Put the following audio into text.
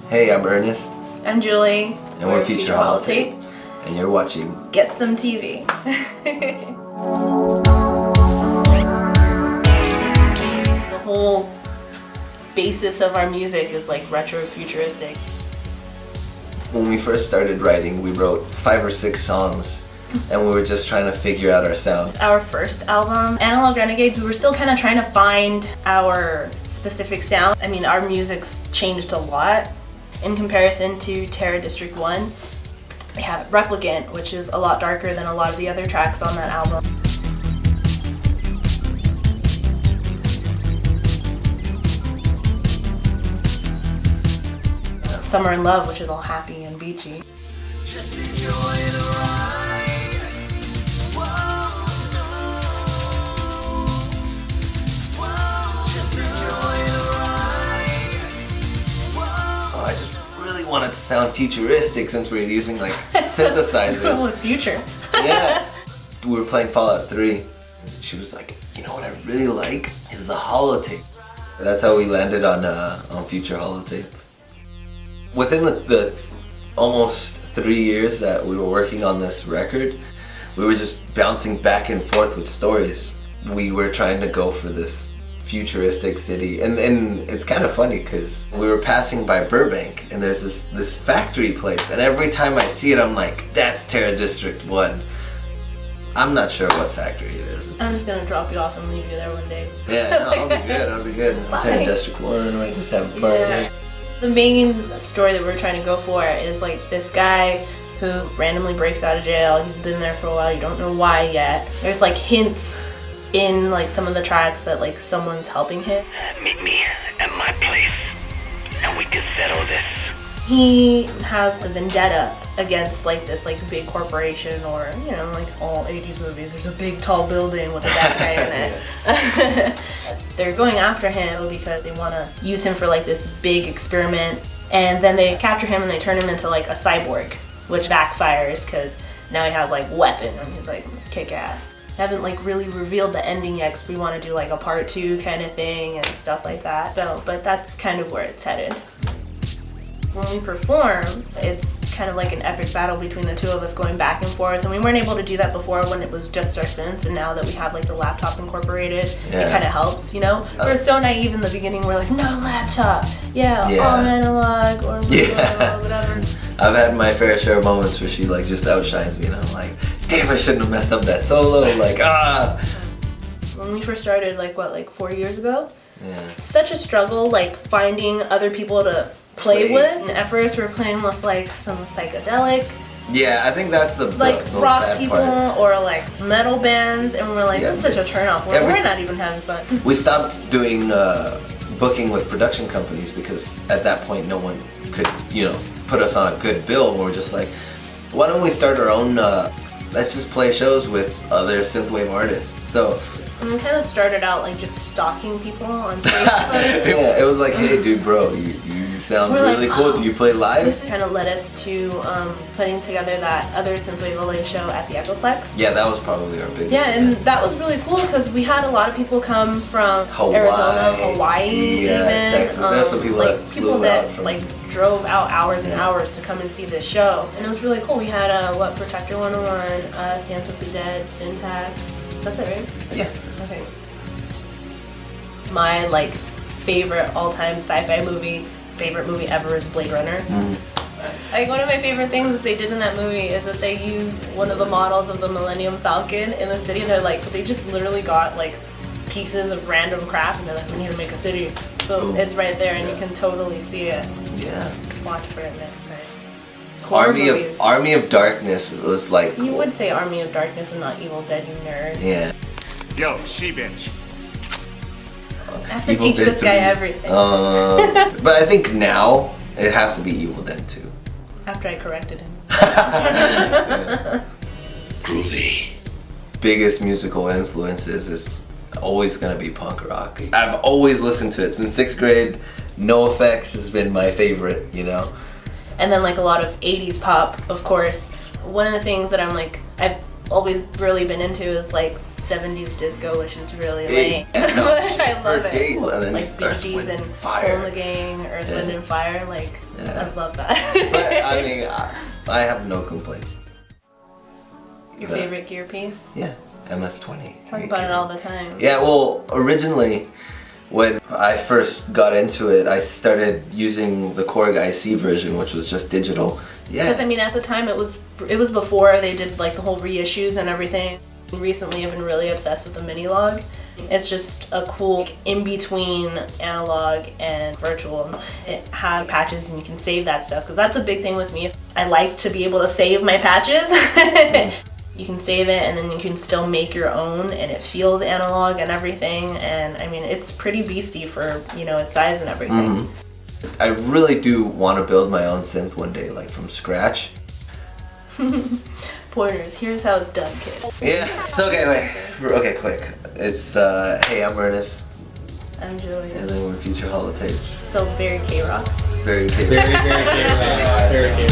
Hey, I'm Ernest. I'm Julie. And we're Future Holotape. And you're watching Get Some TV. The whole basis of our music is like retro-futuristic. When we first started writing, we wrote 5 or 6 songs. And we were just trying to figure out our sound. Our first album, Analog Renegades, we were still kind of trying to find our specific sound. I mean, our music's changed a lot in comparison to Terror District 1. We have Replicant, which is a lot darker than a lot of the other tracks on that album. Summer in Love, which is all happy and beachy. Just enjoy the ride. I just really wanted to sound futuristic since we were using like synthesizers. With Future. Yeah. We were playing Fallout 3. And she was like, you know what I really like is the holotape. That's how we landed on Future Holotape. Within the almost 3 years that we were working on this record, we were just bouncing back and forth with stories. We were trying to go for this futuristic city, and it's kind of funny because we were passing by Burbank and there's this factory place, and every time I see it I'm like, that's Terror District 1. I'm not sure what factory it is. I'm just gonna drop you off and leave you there one day. Yeah, no, I'll be good. I'm Terror District 1 and I just have fun. Yeah. The main story that we're trying to go for is like this guy who randomly breaks out of jail. He's been there for a while, you don't know why yet. There's like hints in like some of the tracks that like someone's helping him. Meet me at my place and we can settle this. He has a vendetta against like this like big corporation, or you know, like all 80s movies, there's a big tall building with a bad guy in it. They're going after him because they want to use him for like this big experiment, and then they capture him and they turn him into like a cyborg, which backfires because now he has like weapon and he's like kick ass. Haven't like really revealed the ending yet because we want to do like a part 2 kind of thing and stuff like that. So, but that's kind of where it's headed. When we perform, it's kind of like an epic battle between the two of us going back and forth, and we weren't able to do that before when it was just our synths, and now that we have like the laptop incorporated, it kind of helps, you know? We were so naive in the beginning, we're like, no laptop, all analog or whatever. I've had my fair share of moments where she like just outshines me and I'm like, damn, I shouldn't have messed up that solo, like When we first started, like 4 years ago? Yeah. Such a struggle, like finding other people to play with. And at first we were playing with like some psychedelic. Yeah, I think that's the rock bad people part. Or like metal bands, and we're like, this is such a turnoff. We're not even having fun. We stopped doing booking with production companies because at that point no one could, put us on a good bill. We were just like, why don't we start our own, let's just play shows with other synthwave artists. So we kind of started out like just stalking people on Facebook. Yeah, it was like, hey dude, bro, you sound really cool. Do you play live? This kind of led us to putting together that other Synthwave LA show at the Echoplex. Yeah, that was probably our biggest. Yeah, and that was really cool because we had a lot of people come from Arizona, Hawaii, even Texas. There's some people that flew out from drove out hours and hours to come and see this show, and it was really cool. We had Protector 101, Stance with the Dead, Syntax. That's it, right? Yeah. Okay. My favorite all-time sci-fi favorite movie ever is Blade Runner. One of my favorite things that they did in that movie is that they used one of the models of the Millennium Falcon in the city, and they just literally got pieces of random crap and they're like, we need to make a city. Boom, it's right there and you can totally see it. Yeah. Watch for it next time. Army of Darkness was like... You would say Army of Darkness and not Evil Dead, you nerd. Yeah. Yo, she bitch. I have to teach this guy everything. But I think now it has to be Evil Dead 2. After I corrected him. Groovy. Biggest musical influences is always gonna be punk rock. I've always listened to it since 6th grade. NoFX has been my favorite, And then a lot of 80s pop, of course. One of the things that I've always really been into is 70s disco, which is really lame. No, I love it. And then Like Bee Earth, Gees Wind, and Fire. Hole in the Gang, Earth, Wind and Fire. Like, Yeah. I love that. But I mean, I have no complaints. Your favorite gear piece? Yeah, MS-20. Talk about it all the time. Yeah, well, originally, when I first got into it, I started using the Korg IC version, which was just digital. Because I mean, at the time, it was before they did like the whole reissues and everything. Recently, I've been really obsessed with the mini log. It's just a cool in between analog and virtual. It has patches and you can save that stuff because that's a big thing with me. I like to be able to save my patches. You can save it and then you can still make your own, and it feels analog and everything. And I mean, it's pretty beastie for, you know, its size and everything. I really do want to build my own synth one day, like from scratch. Pointers, here's how it's done, kid. Yeah. So okay, quick. It's hey, I'm Ernest, I'm Julie. and then we're Future Holotape. So very K-Rock. Very Very, very, very, very, very.